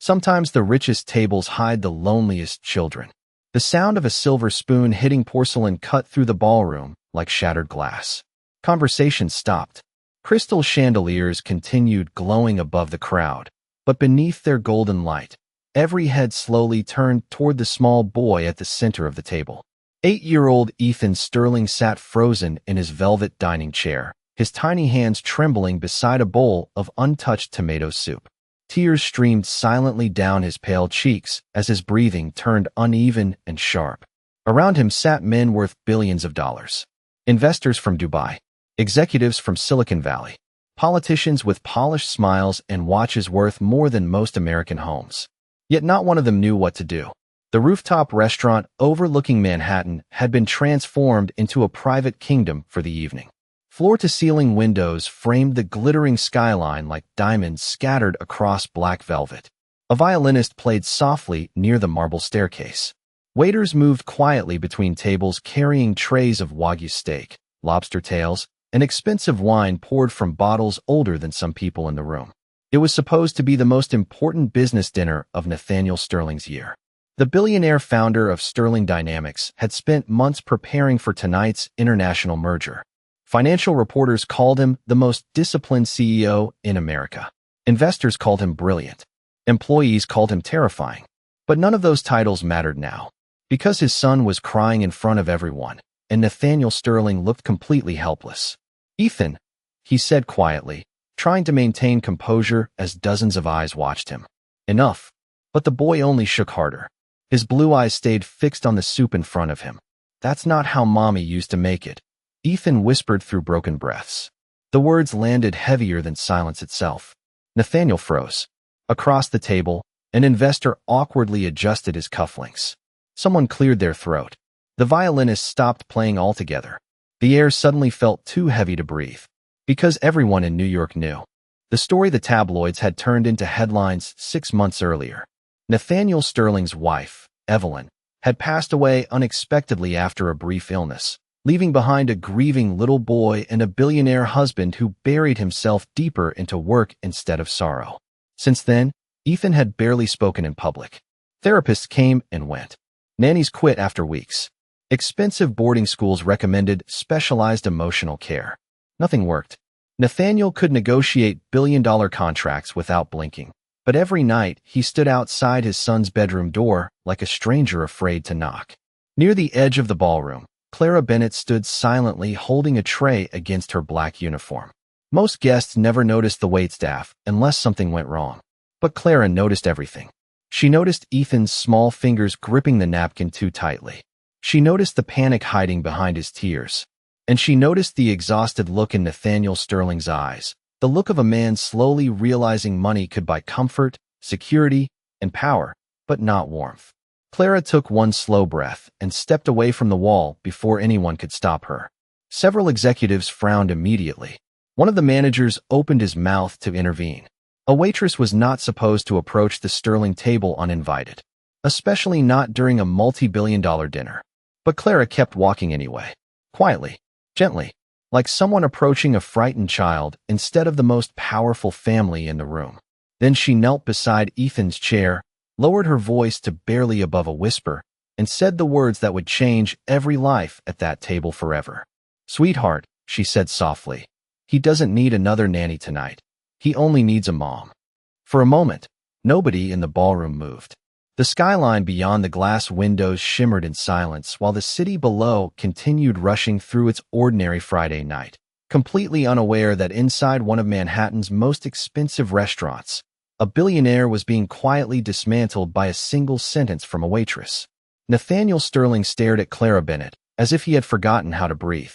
Sometimes the richest tables hide the loneliest children. The sound of a silver spoon hitting porcelain cut through the ballroom like shattered glass. Conversation stopped. Crystal chandeliers continued glowing above the crowd, but beneath their golden light, every head slowly turned toward the small boy at the center of the table. 8-year-old Ethan Sterling sat frozen in his velvet dining chair, his tiny hands trembling beside a bowl of untouched tomato soup. Tears streamed silently down his pale cheeks as his breathing turned uneven and sharp. Around him sat men worth billions of dollars. Investors from Dubai, executives from Silicon Valley, politicians with polished smiles and watches worth more than most American homes. Yet not one of them knew what to do. The rooftop restaurant overlooking Manhattan had been transformed into a private kingdom for the evening. Floor-to-ceiling windows framed the glittering skyline like diamonds scattered across black velvet. A violinist played softly near the marble staircase. Waiters moved quietly between tables carrying trays of Wagyu steak, lobster tails, and expensive wine poured from bottles older than some people in the room. It was supposed to be the most important business dinner of Nathaniel Sterling's year. The billionaire founder of Sterling Dynamics had spent months preparing for tonight's international merger. Financial reporters called him the most disciplined CEO in America. Investors called him brilliant. Employees called him terrifying. But none of those titles mattered now, because his son was crying in front of everyone, and Nathaniel Sterling looked completely helpless. "Ethan," he said quietly, trying to maintain composure as dozens of eyes watched him. "Enough." But the boy only shook harder. His blue eyes stayed fixed on the soup in front of him. "That's not how Mommy used to make it," Ethan whispered through broken breaths. The words landed heavier than silence itself. Nathaniel froze. Across the table, an investor awkwardly adjusted his cufflinks. Someone cleared their throat. The violinist stopped playing altogether. The air suddenly felt too heavy to breathe. Because everyone in New York knew. The story the tabloids had turned into headlines 6 months earlier. Nathaniel Sterling's wife, Evelyn, had passed away unexpectedly after a brief illness, leaving behind a grieving little boy and a billionaire husband who buried himself deeper into work instead of sorrow. Since then, Ethan had barely spoken in public. Therapists came and went. Nannies quit after weeks. Expensive boarding schools recommended specialized emotional care. Nothing worked. Nathaniel could negotiate billion-dollar contracts without blinking, but every night he stood outside his son's bedroom door like a stranger afraid to knock. Near the edge of the ballroom, Clara Bennett stood silently holding a tray against her black uniform. Most guests never noticed the waitstaff unless something went wrong. But Clara noticed everything. She noticed Ethan's small fingers gripping the napkin too tightly. She noticed the panic hiding behind his tears. And she noticed the exhausted look in Nathaniel Sterling's eyes, the look of a man slowly realizing money could buy comfort, security, and power, but not warmth. Clara took one slow breath and stepped away from the wall before anyone could stop her. Several executives frowned immediately. One of the managers opened his mouth to intervene. A waitress was not supposed to approach the Sterling table uninvited, especially not during a multi-billion-dollar dinner. But Clara kept walking anyway, quietly, gently, like someone approaching a frightened child instead of the most powerful family in the room. Then she knelt beside Ethan's chair, lowered her voice to barely above a whisper, and said the words that would change every life at that table forever. "Sweetheart," she said softly, "he doesn't need another nanny tonight. He only needs a mom." For a moment, nobody in the ballroom moved. The skyline beyond the glass windows shimmered in silence while the city below continued rushing through its ordinary Friday night, completely unaware that inside one of Manhattan's most expensive restaurants, a billionaire was being quietly dismantled by a single sentence from a waitress. Nathaniel Sterling stared at Clara Bennett as if he had forgotten how to breathe.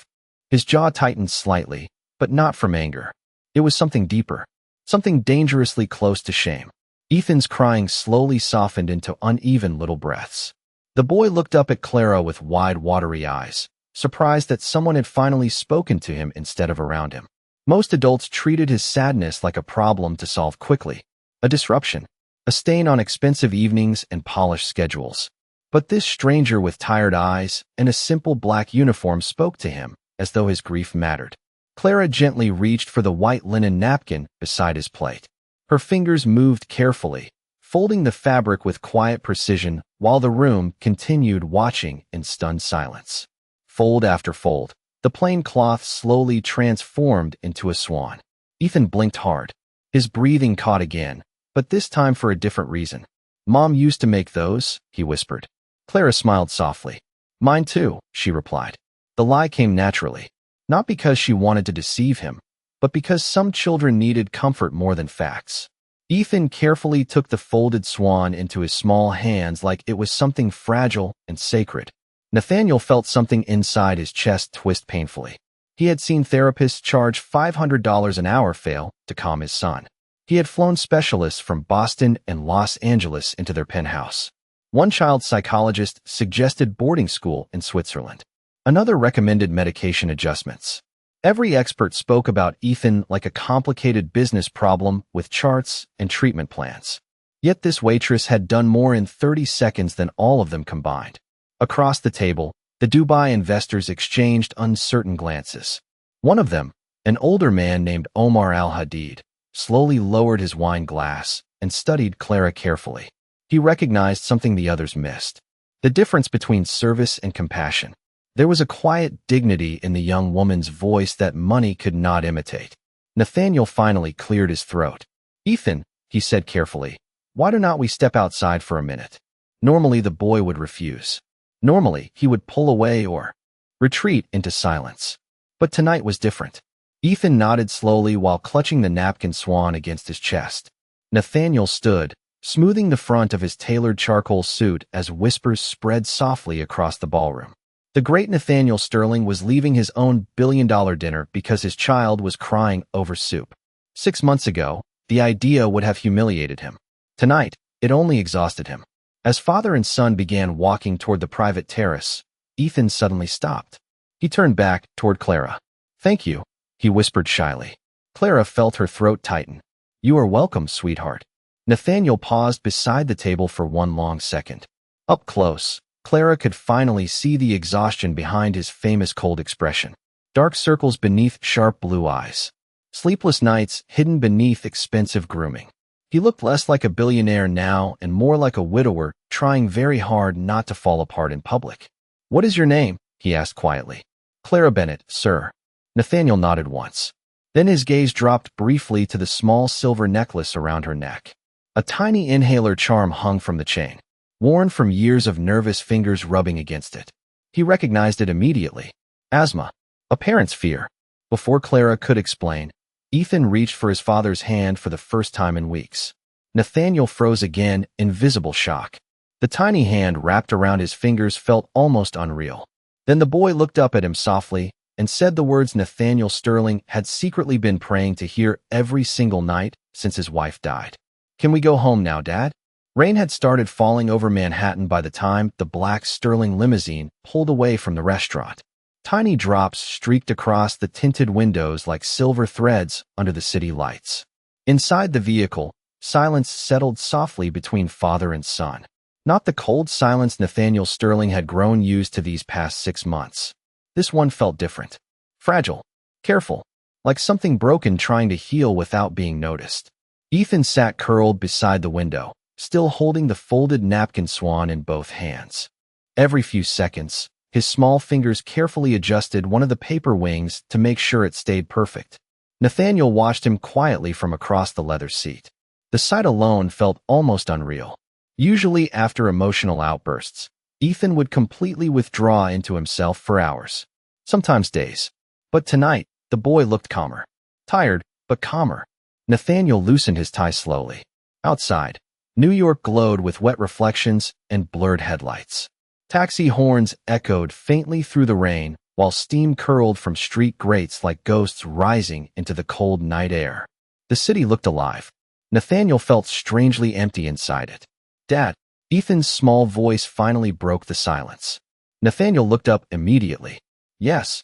His jaw tightened slightly, but not from anger. It was something deeper, something dangerously close to shame. Ethan's crying slowly softened into uneven little breaths. The boy looked up at Clara with wide, watery eyes, surprised that someone had finally spoken to him instead of around him. Most adults treated his sadness like a problem to solve quickly, a disruption, a stain on expensive evenings and polished schedules. But this stranger with tired eyes and a simple black uniform spoke to him as though his grief mattered. Clara gently reached for the white linen napkin beside his plate. Her fingers moved carefully, folding the fabric with quiet precision while the room continued watching in stunned silence. Fold after fold, the plain cloth slowly transformed into a swan. Ethan blinked hard. His breathing caught again, but this time for a different reason. "Mom used to make those," he whispered. Clara smiled softly. "Mine too," she replied. The lie came naturally, not because she wanted to deceive him, but because some children needed comfort more than facts. Ethan carefully took the folded swan into his small hands like it was something fragile and sacred. Nathaniel felt something inside his chest twist painfully. He had seen therapists charge $500 an hour fail to calm his son. He had flown specialists from Boston and Los Angeles into their penthouse. One child psychologist suggested boarding school in Switzerland. Another recommended medication adjustments. Every expert spoke about Ethan like a complicated business problem with charts and treatment plans. Yet this waitress had done more in 30 seconds than all of them combined. Across the table, the Dubai investors exchanged uncertain glances. One of them, an older man named Omar Al-Hadid, slowly lowered his wine glass and studied Clara carefully. He recognized something the others missed: the difference between service and compassion. There was a quiet dignity in the young woman's voice that money could not imitate. Nathaniel finally cleared his throat. "Ethan," he said carefully, "why do not we step outside for a minute?" Normally the boy would refuse. Normally he would pull away or retreat into silence. But tonight was different. Ethan nodded slowly while clutching the napkin swan against his chest. Nathaniel stood, smoothing the front of his tailored charcoal suit as whispers spread softly across the ballroom. The great Nathaniel Sterling was leaving his own billion-dollar dinner because his child was crying over soup. 6 months ago, the idea would have humiliated him. Tonight, it only exhausted him. As father and son began walking toward the private terrace, Ethan suddenly stopped. He turned back toward Clara. "Thank you," he whispered shyly. Clara felt her throat tighten. "You are welcome, sweetheart." Nathaniel paused beside the table for one long second. Up close, Clara could finally see the exhaustion behind his famous cold expression. Dark circles beneath sharp blue eyes. Sleepless nights hidden beneath expensive grooming. He looked less like a billionaire now and more like a widower trying very hard not to fall apart in public. "What is your name?" he asked quietly. "Clara Bennett, sir." Nathaniel nodded once. Then his gaze dropped briefly to the small silver necklace around her neck. A tiny inhaler charm hung from the chain, worn from years of nervous fingers rubbing against it. He recognized it immediately. Asthma. A parent's fear. Before Clara could explain, Ethan reached for his father's hand for the first time in weeks. Nathaniel froze again in visible shock. The tiny hand wrapped around his fingers felt almost unreal. Then the boy looked up at him softly and said the words Nathaniel Sterling had secretly been praying to hear every single night since his wife died. "Can we go home now, Dad?" Rain had started falling over Manhattan by the time the black Sterling limousine pulled away from the restaurant. Tiny drops streaked across the tinted windows like silver threads under the city lights. Inside the vehicle, silence settled softly between father and son. Not the cold silence Nathaniel Sterling had grown used to these past 6 months. This one felt different. Fragile. Careful. Like something broken trying to heal without being noticed. Ethan sat curled beside the window, still holding the folded napkin swan in both hands. Every few seconds, his small fingers carefully adjusted one of the paper wings to make sure it stayed perfect. Nathaniel watched him quietly from across the leather seat. The sight alone felt almost unreal. Usually after emotional outbursts, Ethan would completely withdraw into himself for hours, sometimes days. But tonight, the boy looked calmer. Tired, but calmer. Nathaniel loosened his tie slowly. Outside, New York glowed with wet reflections and blurred headlights. Taxi horns echoed faintly through the rain, while steam curled from street grates like ghosts rising into the cold night air. The city looked alive. Nathaniel felt strangely empty inside it. "Dad," Ethan's small voice finally broke the silence. Nathaniel looked up immediately. "Yes."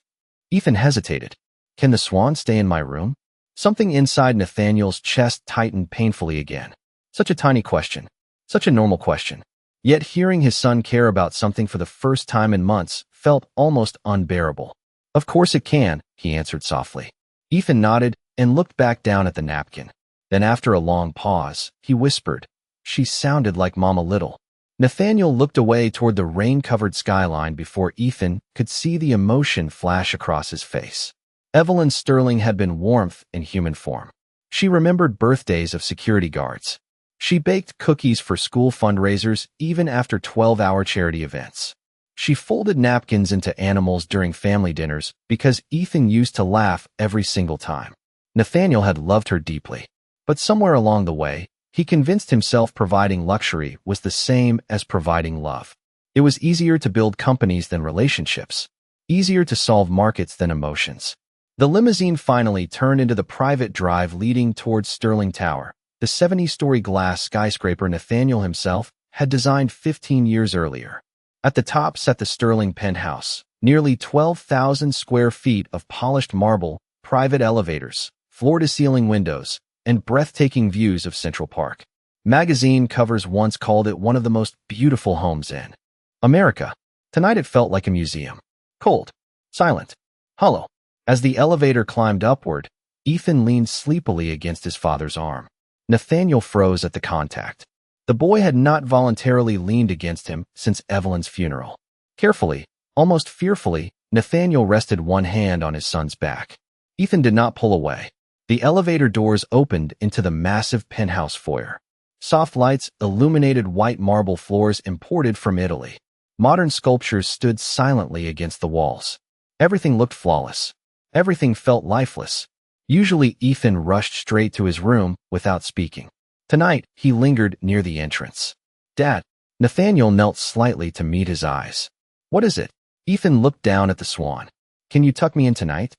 Ethan hesitated. "Can the swan stay in my room?" Something inside Nathaniel's chest tightened painfully again. Such a tiny question. Such a normal question. Yet hearing his son care about something for the first time in months felt almost unbearable. "Of course it can," he answered softly. Ethan nodded and looked back down at the napkin. Then after a long pause, he whispered, She sounded like Mama Little. Nathaniel looked away toward the rain-covered skyline before Ethan could see the emotion flash across his face. Evelyn Sterling had been warmth in human form. She remembered birthdays of security guards. She baked cookies for school fundraisers even after 12-hour charity events. She folded napkins into animals during family dinners because Ethan used to laugh every single time. Nathaniel had loved her deeply. But somewhere along the way, he convinced himself providing luxury was the same as providing love. It was easier to build companies than relationships, easier to solve markets than emotions. The limousine finally turned into the private drive leading towards Sterling Tower, the 70-story glass skyscraper Nathaniel himself had designed 15 years earlier. At the top sat the Sterling penthouse, nearly 12,000 square feet of polished marble, private elevators, floor-to-ceiling windows, and breathtaking views of Central Park. Magazine covers once called it one of the most beautiful homes in America. Tonight it felt like a museum. Cold, silent, hollow. As the elevator climbed upward, Ethan leaned sleepily against his father's arm. Nathaniel froze at the contact. The boy had not voluntarily leaned against him since Evelyn's funeral. Carefully, almost fearfully, Nathaniel rested one hand on his son's back. Ethan did not pull away. The elevator doors opened into the massive penthouse foyer. Soft lights illuminated white marble floors imported from Italy. Modern sculptures stood silently against the walls. Everything looked flawless. Everything felt lifeless. Usually Ethan rushed straight to his room without speaking. Tonight, he lingered near the entrance. Dad. Nathaniel knelt slightly to meet his eyes. What is it? Ethan looked down at the swan. Can you tuck me in tonight?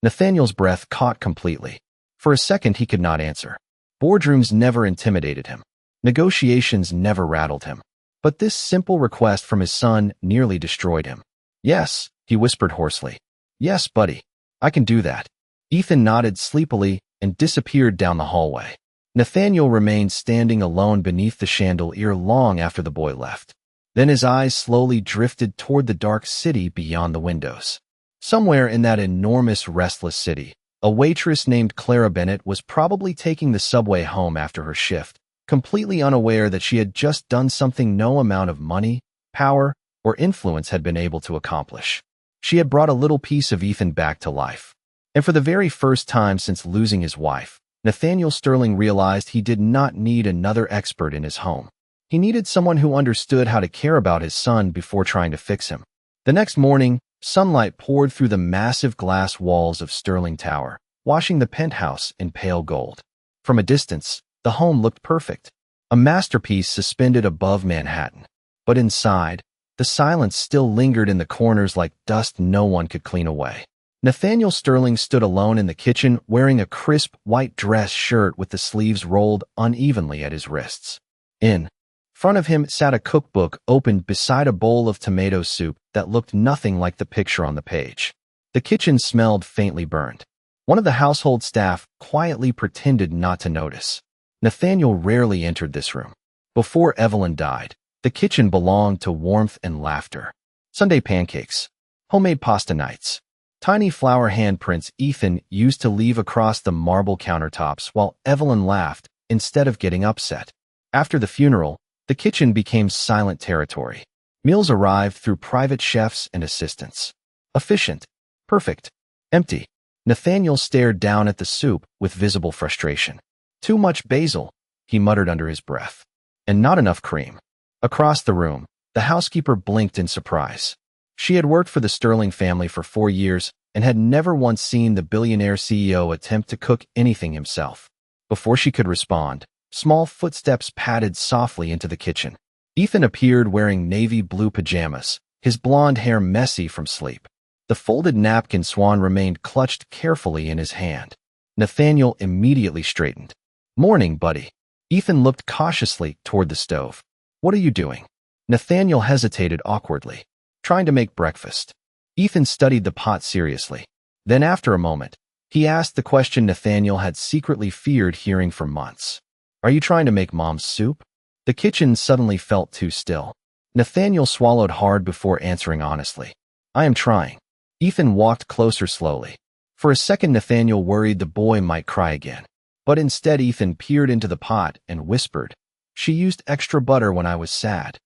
Nathaniel's breath caught completely. For a second, he could not answer. Boardrooms never intimidated him. Negotiations never rattled him. But this simple request from his son nearly destroyed him. Yes, he whispered hoarsely. Yes, buddy. I can do that. Ethan nodded sleepily and disappeared down the hallway. Nathaniel remained standing alone beneath the chandelier long after the boy left. Then his eyes slowly drifted toward the dark city beyond the windows. Somewhere in that enormous, restless city, a waitress named Clara Bennett was probably taking the subway home after her shift, completely unaware that she had just done something no amount of money, power, or influence had been able to accomplish. She had brought a little piece of Ethan back to life. And for the very first time since losing his wife, Nathaniel Sterling realized he did not need another expert in his home. He needed someone who understood how to care about his son before trying to fix him. The next morning, sunlight poured through the massive glass walls of Sterling Tower, washing the penthouse in pale gold. From a distance, the home looked perfect, a masterpiece suspended above Manhattan. But inside, the silence still lingered in the corners like dust no one could clean away. Nathaniel Sterling stood alone in the kitchen wearing a crisp white dress shirt with the sleeves rolled unevenly at his wrists. In front of him sat a cookbook opened beside a bowl of tomato soup that looked nothing like the picture on the page. The kitchen smelled faintly burned. One of the household staff quietly pretended not to notice. Nathaniel rarely entered this room. Before Evelyn died, the kitchen belonged to warmth and laughter. Sunday pancakes, homemade pasta nights, tiny flower handprints Ethan used to leave across the marble countertops while Evelyn laughed instead of getting upset. After the funeral, the kitchen became silent territory. Meals arrived through private chefs and assistants. Efficient, perfect, empty. Nathaniel stared down at the soup with visible frustration. Too much basil, he muttered under his breath. And not enough cream. Across the room, the housekeeper blinked in surprise. She had worked for the Sterling family for 4 years and had never once seen the billionaire CEO attempt to cook anything himself. Before she could respond, small footsteps padded softly into the kitchen. Ethan appeared wearing navy blue pajamas, his blonde hair messy from sleep. The folded napkin swan remained clutched carefully in his hand. Nathaniel immediately straightened. Morning, buddy. Ethan looked cautiously toward the stove. What are you doing? Nathaniel hesitated awkwardly. Trying to make breakfast. Ethan studied the pot seriously. Then after a moment, he asked the question Nathaniel had secretly feared hearing for months. Are you trying to make Mom's soup? The kitchen suddenly felt too still. Nathaniel swallowed hard before answering honestly. I am trying. Ethan walked closer slowly. For a second, Nathaniel worried the boy might cry again. But instead, Ethan peered into the pot and whispered, She used extra butter when I was sad.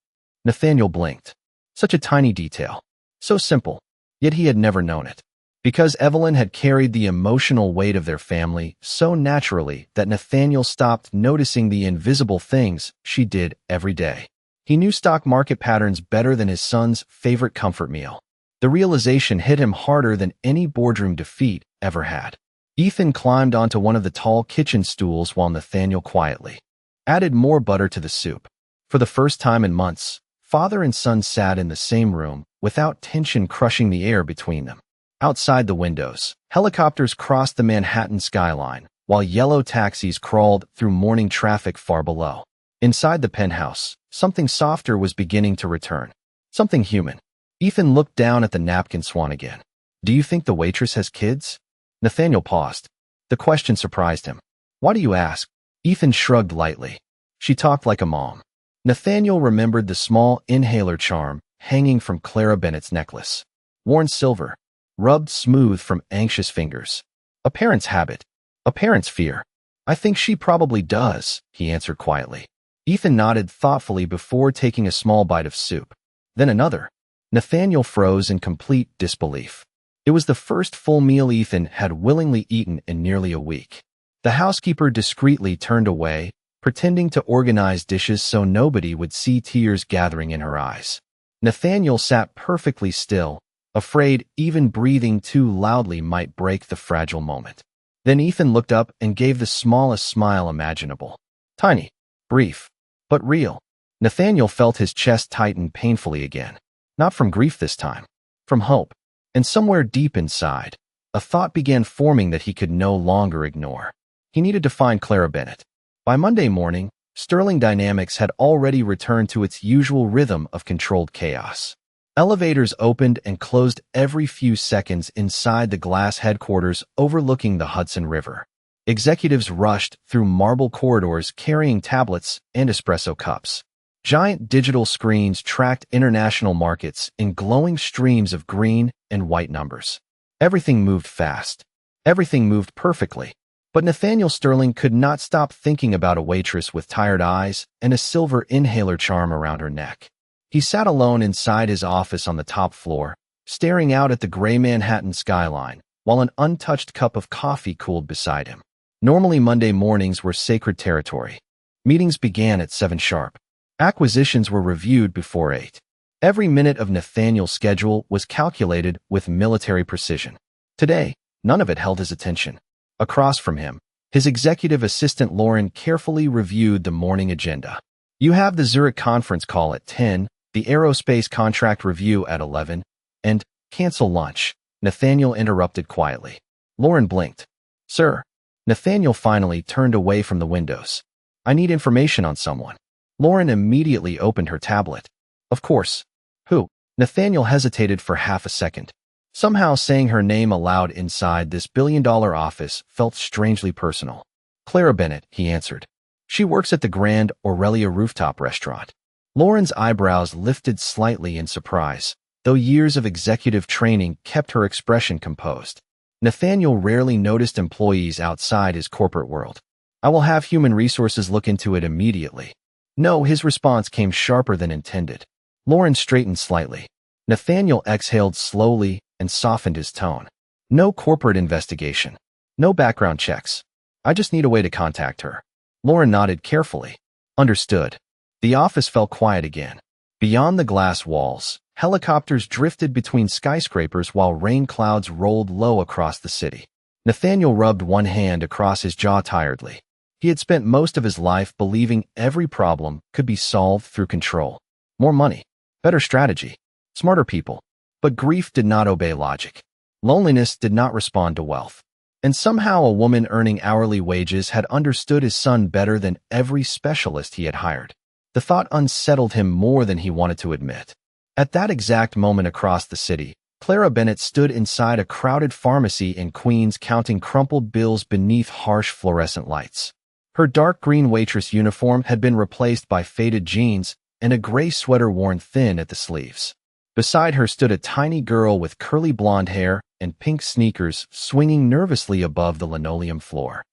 Nathaniel blinked. Such a tiny detail. So simple, yet he had never known it. Because Evelyn had carried the emotional weight of their family so naturally that Nathaniel stopped noticing the invisible things she did every day. He knew stock market patterns better than his son's favorite comfort meal. The realization hit him harder than any boardroom defeat ever had. Ethan climbed onto one of the tall kitchen stools while Nathaniel quietly added more butter to the soup. For the first time in months, father and son sat in the same room without tension crushing the air between them. Outside the windows, helicopters crossed the Manhattan skyline, while yellow taxis crawled through morning traffic far below. Inside the penthouse, something softer was beginning to return. Something human. Ethan looked down at the napkin swan again. Do you think the waitress has kids? Nathaniel paused. The question surprised him. Why do you ask? Ethan shrugged lightly. She talked like a mom. Nathaniel remembered the small inhaler charm hanging from Clara Bennett's necklace. Worn silver, rubbed smooth from anxious fingers. A parent's habit. A parent's fear. I think she probably does, he answered quietly. Ethan nodded thoughtfully before taking a small bite of soup. Then another. Nathaniel froze in complete disbelief. It was the first full meal Ethan had willingly eaten in nearly a week. The housekeeper discreetly turned away, pretending to organize dishes so nobody would see tears gathering in her eyes. Nathaniel sat perfectly still, afraid even breathing too loudly might break the fragile moment. Then Ethan looked up and gave the smallest smile imaginable. Tiny, brief, but real. Nathaniel felt his chest tighten painfully again. Not from grief this time, from hope. And somewhere deep inside, a thought began forming that he could no longer ignore. He needed to find Clara Bennett. By Monday morning, Sterling Dynamics had already returned to its usual rhythm of controlled chaos. Elevators opened and closed every few seconds inside the glass headquarters overlooking the Hudson River. Executives rushed through marble corridors carrying tablets and espresso cups. Giant digital screens tracked international markets in glowing streams of green and white numbers. Everything moved fast. Everything moved perfectly. But Nathaniel Sterling could not stop thinking about a waitress with tired eyes and a silver inhaler charm around her neck. He sat alone inside his office on the top floor, staring out at the gray Manhattan skyline, while an untouched cup of coffee cooled beside him. Normally Monday mornings were sacred territory. Meetings began at 7 sharp. Acquisitions were reviewed before 8. Every minute of Nathaniel's schedule was calculated with military precision. Today, none of it held his attention. Across from him, his executive assistant Lauren carefully reviewed the morning agenda. You have the Zurich conference call at 10, the aerospace contract review at 11, and cancel lunch, Nathaniel interrupted quietly. Lauren blinked. Sir. Nathaniel finally turned away from the windows. I need information on someone. Lauren immediately opened her tablet. Of course. Who? Nathaniel hesitated for half a second. Somehow saying her name aloud inside this billion-dollar office felt strangely personal. Clara Bennett, he answered. She works at the Grand Aurelia rooftop restaurant. Lauren's eyebrows lifted slightly in surprise, though years of executive training kept her expression composed. Nathaniel rarely noticed employees outside his corporate world. I will have human resources look into it immediately. No, his response came sharper than intended. Lauren straightened slightly. Nathaniel exhaled slowly and softened his tone. No corporate investigation. No background checks. I just need a way to contact her. Lauren nodded carefully. Understood. The office fell quiet again. Beyond the glass walls, helicopters drifted between skyscrapers while rain clouds rolled low across the city. Nathaniel rubbed one hand across his jaw tiredly. He had spent most of his life believing every problem could be solved through control. More money, better strategy, smarter people. But grief did not obey logic. Loneliness did not respond to wealth. And somehow a woman earning hourly wages had understood his son better than every specialist he had hired. The thought unsettled him more than he wanted to admit. At that exact moment across the city, Clara Bennett stood inside a crowded pharmacy in Queens counting crumpled bills beneath harsh fluorescent lights. Her dark green waitress uniform had been replaced by faded jeans and a gray sweater worn thin at the sleeves. Beside her stood a tiny girl with curly blonde hair and pink sneakers swinging nervously above the linoleum floor.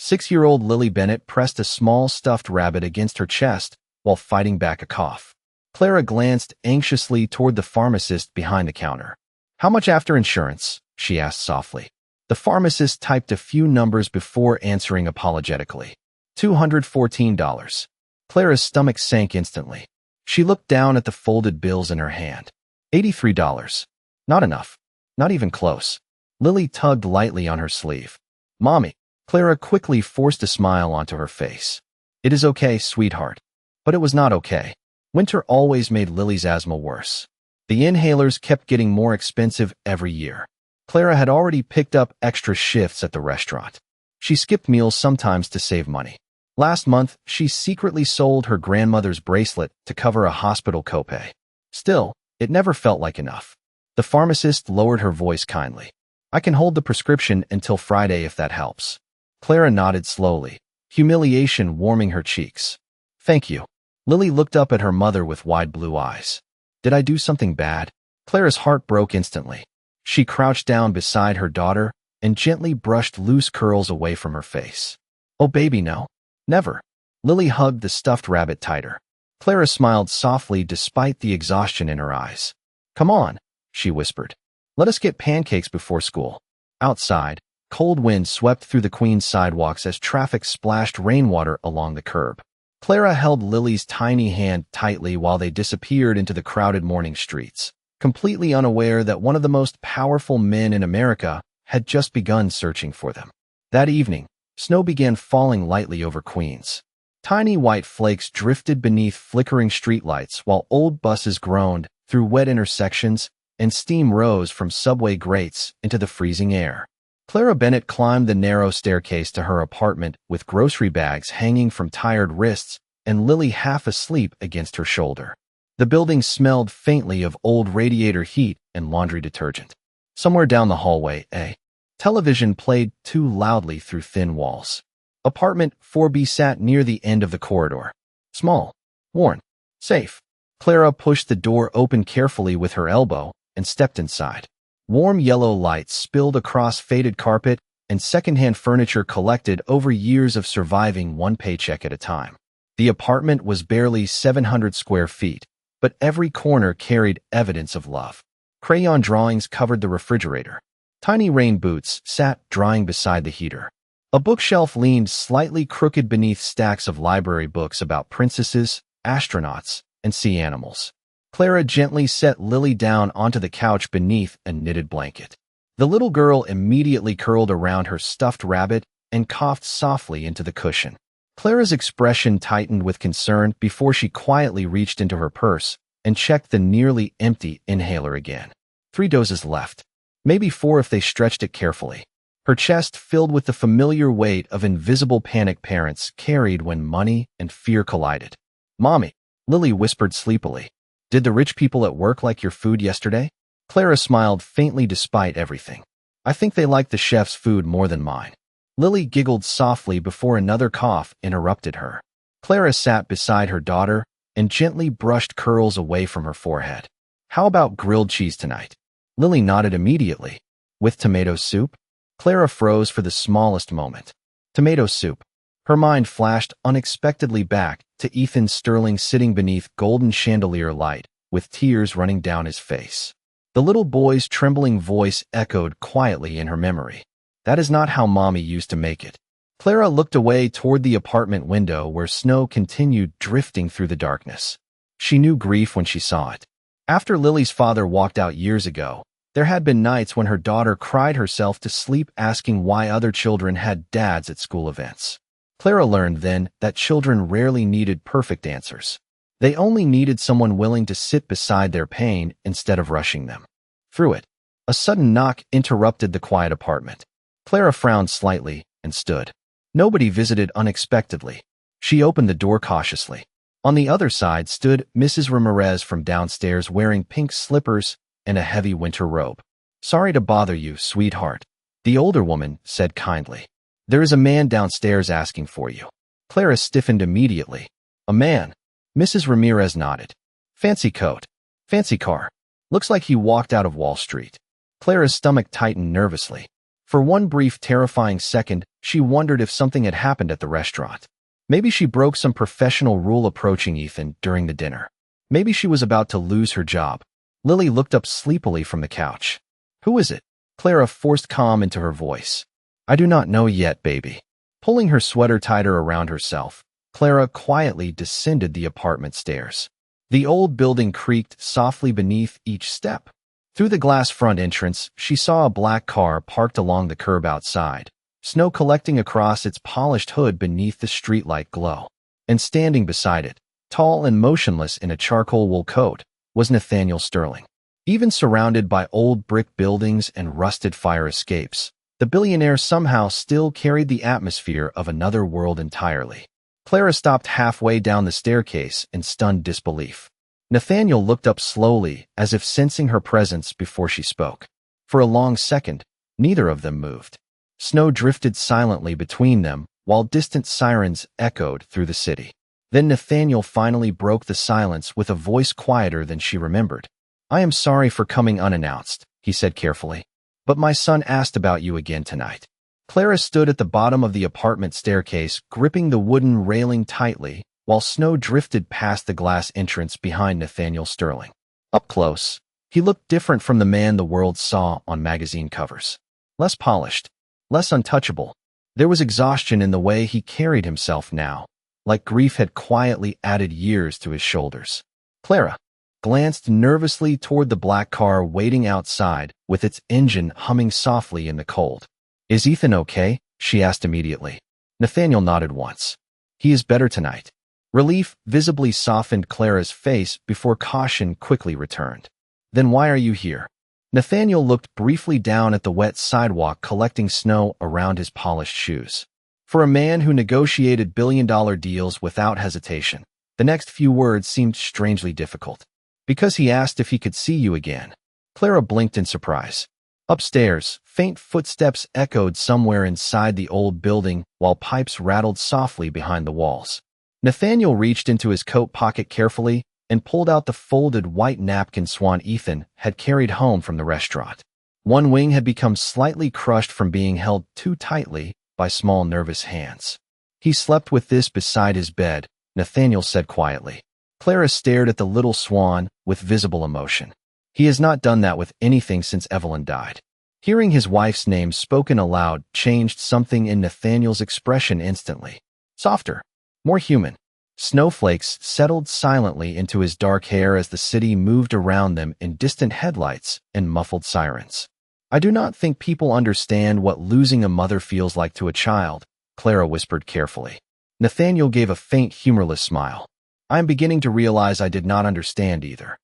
6-year-old Lily Bennett pressed a small stuffed rabbit against her chest while fighting back a cough. Clara glanced anxiously toward the pharmacist behind the counter. "How much after insurance?" she asked softly. The pharmacist typed a few numbers before answering apologetically. $214. Clara's stomach sank instantly. She looked down at the folded bills in her hand. $83. Not enough. Not even close. Lily tugged lightly on her sleeve. "Mommy." Clara quickly forced a smile onto her face. "It is okay, sweetheart." But it was not okay. Winter always made Lily's asthma worse. The inhalers kept getting more expensive every year. Clara had already picked up extra shifts at the restaurant. She skipped meals sometimes to save money. Last month, she secretly sold her grandmother's bracelet to cover a hospital copay. Still, it never felt like enough. The pharmacist lowered her voice kindly. "I can hold the prescription until Friday if that helps." Clara nodded slowly, humiliation warming her cheeks. "Thank you." Lily looked up at her mother with wide blue eyes. "Did I do something bad?" Clara's heart broke instantly. She crouched down beside her daughter and gently brushed loose curls away from her face. "Oh, baby, no. Never." Lily hugged the stuffed rabbit tighter. Clara smiled softly despite the exhaustion in her eyes. "Come on," she whispered. "Let us get pancakes before school." Outside, cold wind swept through the Queen's sidewalks as traffic splashed rainwater along the curb. Clara held Lily's tiny hand tightly while they disappeared into the crowded morning streets, completely unaware that one of the most powerful men in America had just begun searching for them. That evening, snow began falling lightly over Queens. Tiny white flakes drifted beneath flickering streetlights while old buses groaned through wet intersections and steam rose from subway grates into the freezing air. Clara Bennett climbed the narrow staircase to her apartment with grocery bags hanging from tired wrists and Lily half asleep against her shoulder. The building smelled faintly of old radiator heat and laundry detergent. Somewhere down the hallway, a television played too loudly through thin walls. Apartment 4B sat near the end of the corridor. Small, worn, safe. Clara pushed the door open carefully with her elbow and stepped inside. Warm yellow lights spilled across faded carpet and secondhand furniture collected over years of surviving one paycheck at a time. The apartment was barely 700 square feet, but every corner carried evidence of love. Crayon drawings covered the refrigerator. Tiny rain boots sat drying beside the heater. A bookshelf leaned slightly crooked beneath stacks of library books about princesses, astronauts, and sea animals. Clara gently set Lily down onto the couch beneath a knitted blanket. The little girl immediately curled around her stuffed rabbit and coughed softly into the cushion. Clara's expression tightened with concern before she quietly reached into her purse and checked the nearly empty inhaler again. 3 doses left. Maybe 4 if they stretched it carefully. Her chest filled with the familiar weight of invisible panic parents carried when money and fear collided. "Mommy," Lily whispered sleepily. "Did the rich people at work like your food yesterday?" Clara smiled faintly despite everything. "I think they liked the chef's food more than mine." Lily giggled softly before another cough interrupted her. Clara sat beside her daughter and gently brushed curls away from her forehead. "How about grilled cheese tonight?" Lily nodded immediately. "With tomato soup?" Clara froze for the smallest moment. Tomato soup. Her mind flashed unexpectedly back to Ethan Sterling sitting beneath golden chandelier light, with tears running down his face. The little boy's trembling voice echoed quietly in her memory. "That is not how Mommy used to make it." Clara looked away toward the apartment window where snow continued drifting through the darkness. She knew grief when she saw it. After Lily's father walked out years ago, there had been nights when her daughter cried herself to sleep asking why other children had dads at school events. Clara learned then that children rarely needed perfect answers. They only needed someone willing to sit beside their pain instead of rushing them through it. A sudden knock interrupted the quiet apartment. Clara frowned slightly and stood. Nobody visited unexpectedly. She opened the door cautiously. On the other side stood Mrs. Ramirez from downstairs wearing pink slippers and a heavy winter robe. "Sorry to bother you, sweetheart," the older woman said kindly. "There is a man downstairs asking for you." Clara stiffened immediately. "A man?" Mrs. Ramirez nodded. "Fancy coat. Fancy car. Looks like he walked out of Wall Street." Clara's stomach tightened nervously. For one brief, terrifying second, she wondered if something had happened at the restaurant. Maybe she broke some professional rule approaching Ethan during the dinner. Maybe she was about to lose her job. Lily looked up sleepily from the couch. "Who is it?" Clara forced calm into her voice. "I do not know yet, baby." Pulling her sweater tighter around herself, Clara quietly descended the apartment stairs. The old building creaked softly beneath each step. Through the glass front entrance, she saw a black car parked along the curb outside, snow collecting across its polished hood beneath the streetlight glow. And standing beside it, tall and motionless in a charcoal wool coat, was Nathaniel Sterling. Even surrounded by old brick buildings and rusted fire escapes, the billionaire somehow still carried the atmosphere of another world entirely. Clara stopped halfway down the staircase in stunned disbelief. Nathaniel looked up slowly, as if sensing her presence before she spoke. For a long second, neither of them moved. Snow drifted silently between them, while distant sirens echoed through the city. Then Nathaniel finally broke the silence with a voice quieter than she remembered. "I am sorry for coming unannounced," he said carefully. "But my son asked about you again tonight." Clara stood at the bottom of the apartment staircase, gripping the wooden railing tightly, while snow drifted past the glass entrance behind Nathaniel Sterling. Up close, he looked different from the man the world saw on magazine covers. Less polished, less untouchable. There was exhaustion in the way he carried himself now, like grief had quietly added years to his shoulders. Clara glanced nervously toward the black car waiting outside, with its engine humming softly in the cold. "Is Ethan okay?" she asked immediately. Nathaniel nodded once. "He is better tonight." Relief visibly softened Clara's face before caution quickly returned. "Then why are you here?" Nathaniel looked briefly down at the wet sidewalk collecting snow around his polished shoes. For a man who negotiated billion-dollar deals without hesitation, the next few words seemed strangely difficult. "Because he asked if he could see you again." Clara blinked in surprise. Upstairs, faint footsteps echoed somewhere inside the old building while pipes rattled softly behind the walls. Nathaniel reached into his coat pocket carefully and pulled out the folded white napkin Swan Ethan had carried home from the restaurant. One wing had become slightly crushed from being held too tightly by small nervous hands. "He slept with this beside his bed," Nathaniel said quietly. Clara stared at the little swan with visible emotion. "He has not done that with anything since Evelyn died." Hearing his wife's name spoken aloud changed something in Nathaniel's expression instantly. Softer, more human. Snowflakes settled silently into his dark hair as the city moved around them in distant headlights and muffled sirens. "I do not think people understand what losing a mother feels like to a child," Clara whispered carefully. Nathaniel gave a faint, humorless smile. "I am beginning to realize I did not understand either."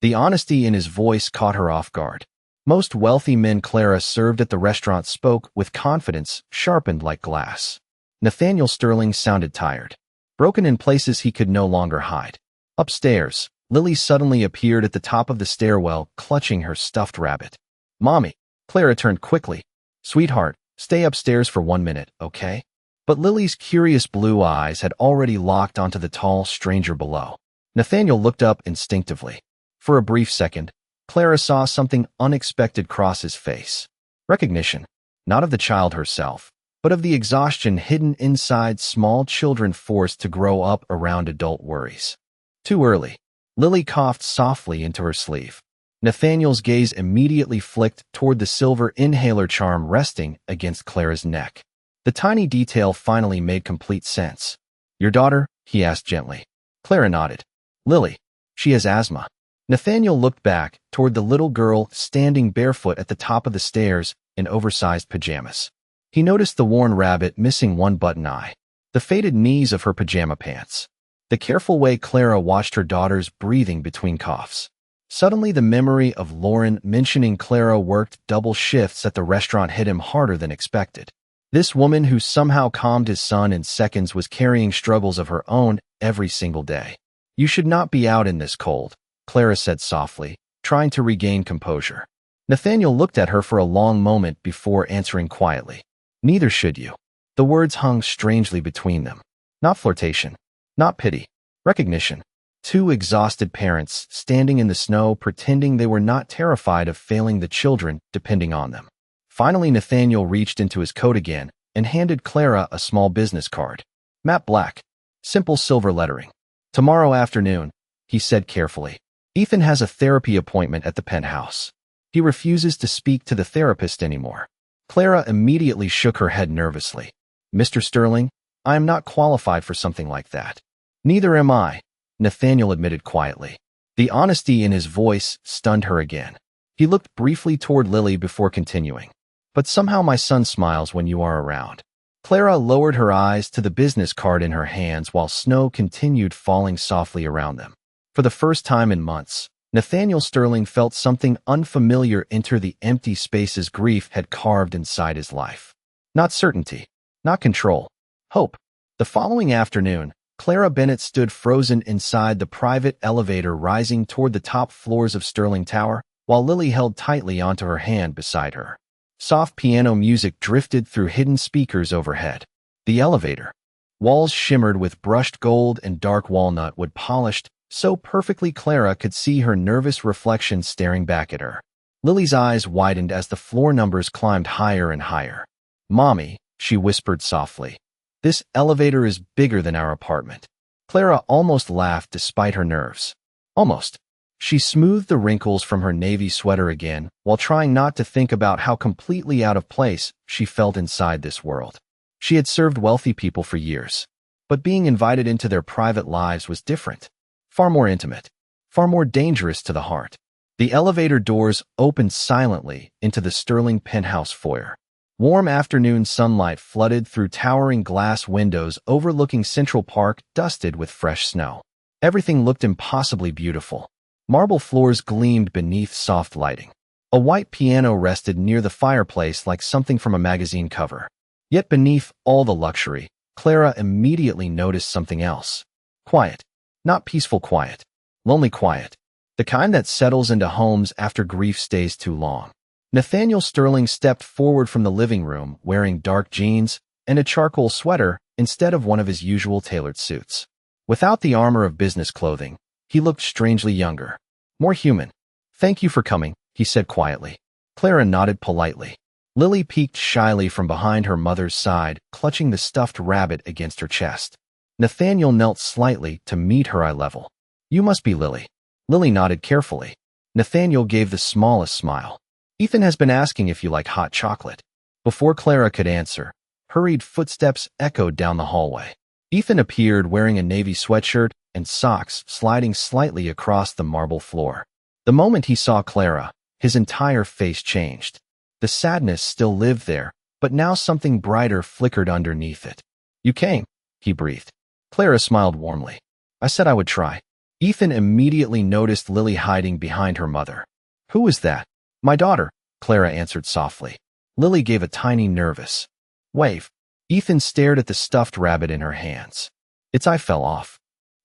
The honesty in his voice caught her off guard. Most wealthy men Clara served at the restaurant spoke with confidence sharpened like glass. Nathaniel Sterling sounded tired, broken in places he could no longer hide. Upstairs, Lily suddenly appeared at the top of the stairwell, clutching her stuffed rabbit. "Mommy!" Clara turned quickly. "Sweetheart, stay upstairs for 1 minute, okay?" But Lily's curious blue eyes had already locked onto the tall stranger below. Nathaniel looked up instinctively. For a brief second, Clara saw something unexpected cross his face. Recognition, not of the child herself, but of the exhaustion hidden inside small children forced to grow up around adult worries. Too early. Lily coughed softly into her sleeve. Nathaniel's gaze immediately flicked toward the silver inhaler charm resting against Clara's neck. The tiny detail finally made complete sense. "Your daughter?" he asked gently. Clara nodded. "Lily. She has asthma." Nathaniel looked back toward the little girl standing barefoot at the top of the stairs in oversized pajamas. He noticed the worn rabbit missing one button eye, the faded knees of her pajama pants, the careful way Clara watched her daughter's breathing between coughs. Suddenly the memory of Lauren mentioning Clara worked double shifts at the restaurant hit him harder than expected. This woman who somehow calmed his son in seconds was carrying struggles of her own every single day. "You should not be out in this cold," Clara said softly, trying to regain composure. Nathaniel looked at her for a long moment before answering quietly. "Neither should you." The words hung strangely between them. Not flirtation, not pity, recognition. Two exhausted parents standing in the snow pretending they were not terrified of failing the children depending on them. Finally, Nathaniel reached into his coat again and handed Clara a small business card. Matte black. Simple silver lettering. Tomorrow afternoon, he said carefully. Ethan has a therapy appointment at the penthouse. He refuses to speak to the therapist anymore. Clara immediately shook her head nervously. Mr. Sterling, I am not qualified for something like that. Neither am I, Nathaniel admitted quietly. The honesty in his voice stunned her again. He looked briefly toward Lily before continuing. But somehow my son smiles when you are around. Clara lowered her eyes to the business card in her hands while snow continued falling softly around them. For the first time in months, Nathaniel Sterling felt something unfamiliar enter the empty spaces grief had carved inside his life. Not certainty, not control, hope. The following afternoon, Clara Bennett stood frozen inside the private elevator rising toward the top floors of Sterling Tower, while Lily held tightly onto her hand beside her. Soft piano music drifted through hidden speakers overhead. The elevator. Walls shimmered with brushed gold and dark walnut wood polished, so perfectly Clara could see her nervous reflection staring back at her. Lily's eyes widened as the floor numbers climbed higher and higher. Mommy, she whispered softly. This elevator is bigger than our apartment. Clara almost laughed despite her nerves. Almost. She smoothed the wrinkles from her navy sweater again, while trying not to think about how completely out of place she felt inside this world. She had served wealthy people for years, but being invited into their private lives was different. Far more intimate, far more dangerous to the heart. The elevator doors opened silently into the Sterling penthouse foyer. Warm afternoon sunlight flooded through towering glass windows overlooking Central Park, dusted with fresh snow. Everything looked impossibly beautiful. Marble floors gleamed beneath soft lighting. A white piano rested near the fireplace like something from a magazine cover. Yet beneath all the luxury, Clara immediately noticed something else. Quiet. Not peaceful quiet. Lonely quiet. The kind that settles into homes after grief stays too long. Nathaniel Sterling stepped forward from the living room wearing dark jeans and a charcoal sweater instead of one of his usual tailored suits. Without the armor of business clothing, he looked strangely younger, more human. Thank you for coming, he said quietly. Clara nodded politely. Lily peeked shyly from behind her mother's side, clutching the stuffed rabbit against her chest. Nathaniel knelt slightly to meet her eye level. You must be Lily. Lily nodded carefully. Nathaniel gave the smallest smile. Ethan has been asking if you like hot chocolate. Before Clara could answer, hurried footsteps echoed down the hallway. Ethan appeared wearing a navy sweatshirt and socks sliding slightly across the marble floor. The moment he saw Clara, his entire face changed. The sadness still lived there, but now something brighter flickered underneath it. You came, he breathed. Clara smiled warmly. I said I would try. Ethan immediately noticed Lily hiding behind her mother. Who is that? My daughter, Clara answered softly. Lily gave a tiny nervous wave. Ethan stared at the stuffed rabbit in her hands. Its eye fell off.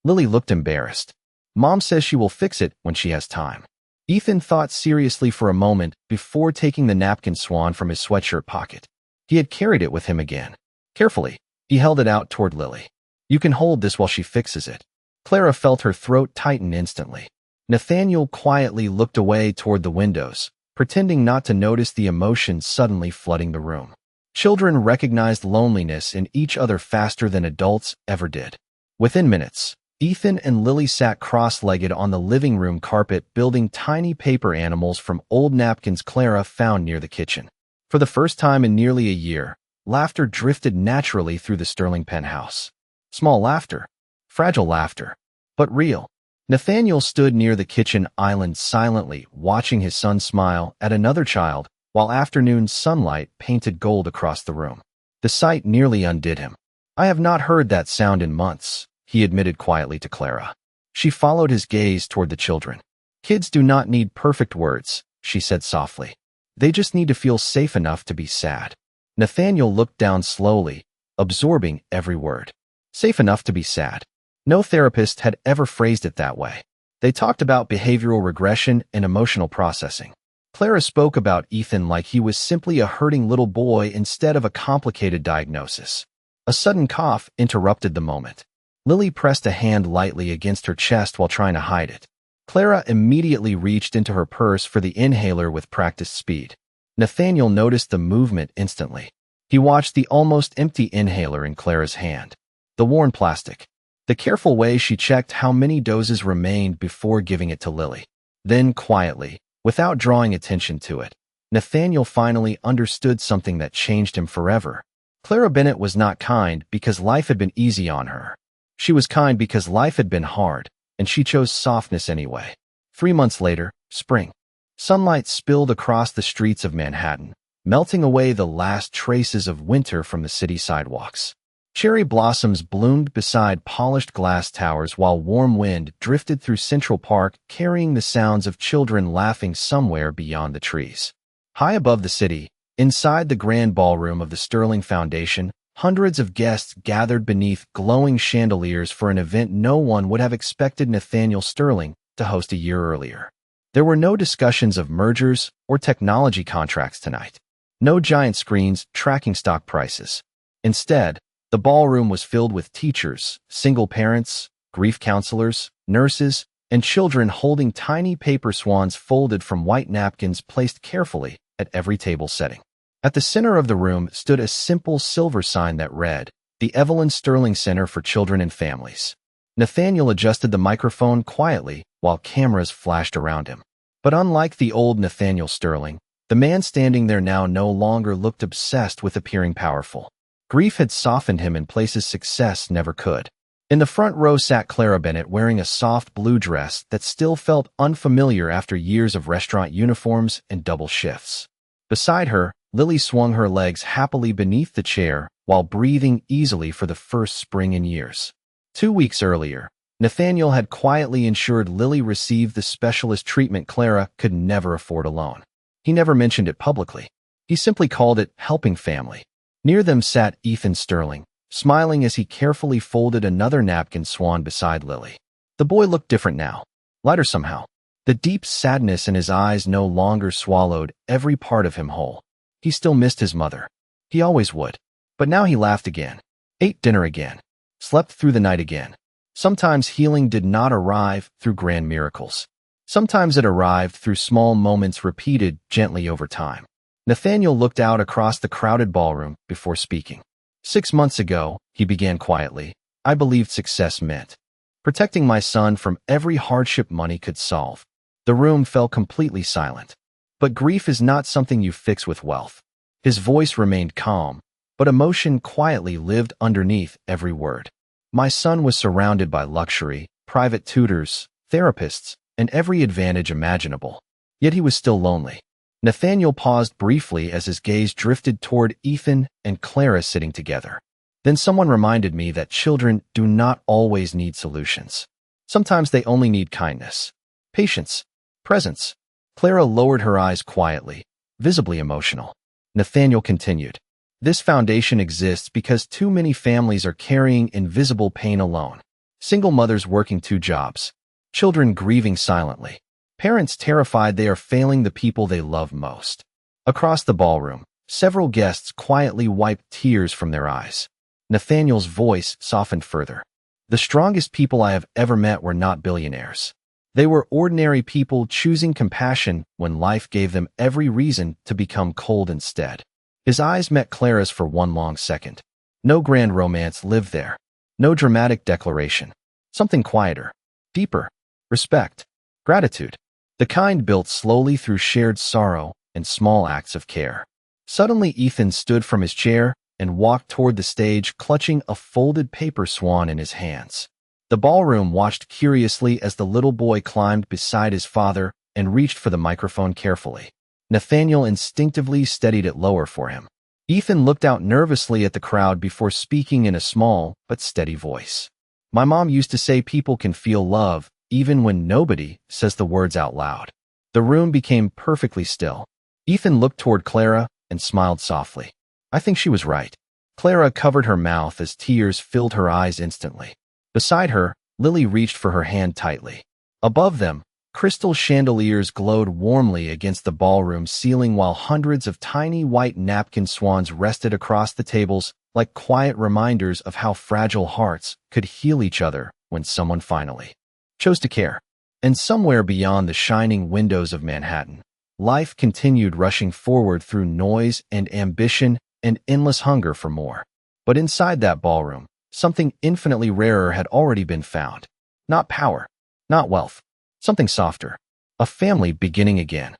Lily looked embarrassed. Mom says she will fix it when she has time. Ethan thought seriously for a moment before taking the napkin swan from his sweatshirt pocket. He had carried it with him again. Carefully, he held it out toward Lily. You can hold this while she fixes it. Clara felt her throat tighten instantly. Nathaniel quietly looked away toward the windows, pretending not to notice the emotion suddenly flooding the room. Children recognized loneliness in each other faster than adults ever did. Within minutes, Ethan and Lily sat cross-legged on the living room carpet building tiny paper animals from old napkins Clara found near the kitchen. For the first time in nearly a year, laughter drifted naturally through the Sterling penthouse. Small laughter, fragile laughter, but real. Nathaniel stood near the kitchen island silently, watching his son smile at another child, while afternoon sunlight painted gold across the room. The sight nearly undid him. I have not heard that sound in months, he admitted quietly to Clara. She followed his gaze toward the children. Kids do not need perfect words, she said softly. They just need to feel safe enough to be sad. Nathaniel looked down slowly, absorbing every word. Safe enough to be sad. No therapist had ever phrased it that way. They talked about behavioral regression and emotional processing. Clara spoke about Ethan like he was simply a hurting little boy instead of a complicated diagnosis. A sudden cough interrupted the moment. Lily pressed a hand lightly against her chest while trying to hide it. Clara immediately reached into her purse for the inhaler with practiced speed. Nathaniel noticed the movement instantly. He watched the almost empty inhaler in Clara's hand, the worn plastic, the careful way she checked how many doses remained before giving it to Lily. Then, quietly, without drawing attention to it, Nathaniel finally understood something that changed him forever. Clara Bennett was not kind because life had been easy on her. She was kind because life had been hard, and she chose softness anyway. 3 months later, spring. Sunlight spilled across the streets of Manhattan, melting away the last traces of winter from the city sidewalks. Cherry blossoms bloomed beside polished glass towers while warm wind drifted through Central Park, carrying the sounds of children laughing somewhere beyond the trees. High above the city, inside the grand ballroom of the Sterling Foundation, hundreds of guests gathered beneath glowing chandeliers for an event no one would have expected Nathaniel Sterling to host a year earlier. There were no discussions of mergers or technology contracts tonight. No giant screens tracking stock prices. Instead, the ballroom was filled with teachers, single parents, grief counselors, nurses, and children holding tiny paper swans folded from white napkins placed carefully at every table setting. At the center of the room stood a simple silver sign that read, "The Evelyn Sterling Center for Children and Families." Nathaniel adjusted the microphone quietly while cameras flashed around him. But unlike the old Nathaniel Sterling, the man standing there now no longer looked obsessed with appearing powerful. Grief had softened him in places success never could. In the front row sat Clara Bennett wearing a soft blue dress that still felt unfamiliar after years of restaurant uniforms and double shifts. Beside her, Lily swung her legs happily beneath the chair while breathing easily for the first spring in years. 2 weeks earlier, Nathaniel had quietly ensured Lily received the specialist treatment Clara could never afford alone. He never mentioned it publicly. He simply called it helping family. Near them sat Ethan Sterling, smiling as he carefully folded another napkin swan beside Lily. The boy looked different now, lighter somehow. The deep sadness in his eyes no longer swallowed every part of him whole. He still missed his mother. He always would. But now he laughed again, ate dinner again, slept through the night again. Sometimes healing did not arrive through grand miracles. Sometimes it arrived through small moments repeated gently over time. Nathaniel looked out across the crowded ballroom before speaking. 6 months ago, he began quietly, I believed success meant protecting my son from every hardship money could solve. The room fell completely silent. But grief is not something you fix with wealth. His voice remained calm, but emotion quietly lived underneath every word. My son was surrounded by luxury, private tutors, therapists, and every advantage imaginable. Yet he was still lonely. Nathaniel paused briefly as his gaze drifted toward Ethan and Clara sitting together. Then someone reminded me that children do not always need solutions. Sometimes they only need kindness, patience, presence. Clara lowered her eyes quietly, visibly emotional. Nathaniel continued. This foundation exists because too many families are carrying invisible pain alone. Single mothers working 2 jobs. Children grieving silently. Parents terrified they are failing the people they love most. Across the ballroom, several guests quietly wiped tears from their eyes. Nathaniel's voice softened further. The strongest people I have ever met were not billionaires. They were ordinary people choosing compassion when life gave them every reason to become cold instead. His eyes met Clara's for one long second. No grand romance lived there. No dramatic declaration. Something quieter, deeper. Respect. Gratitude. The kind built slowly through shared sorrow and small acts of care. Suddenly Ethan stood from his chair and walked toward the stage, clutching a folded paper swan in his hands. The ballroom watched curiously as the little boy climbed beside his father and reached for the microphone carefully. Nathaniel instinctively steadied it lower for him. Ethan looked out nervously at the crowd before speaking in a small but steady voice. My mom used to say people can feel love even when nobody says the words out loud. The room became perfectly still. Ethan looked toward Clara and smiled softly. I think she was right. Clara covered her mouth as tears filled her eyes instantly. Beside her, Lily reached for her hand tightly. Above them, crystal chandeliers glowed warmly against the ballroom ceiling while hundreds of tiny white napkin swans rested across the tables like quiet reminders of how fragile hearts could heal each other when someone finally chose to care. And somewhere beyond the shining windows of Manhattan, Life continued rushing forward through noise and ambition and endless hunger for more. But inside that ballroom, something infinitely rarer had already been found. Not power, not wealth, something softer. A family beginning again.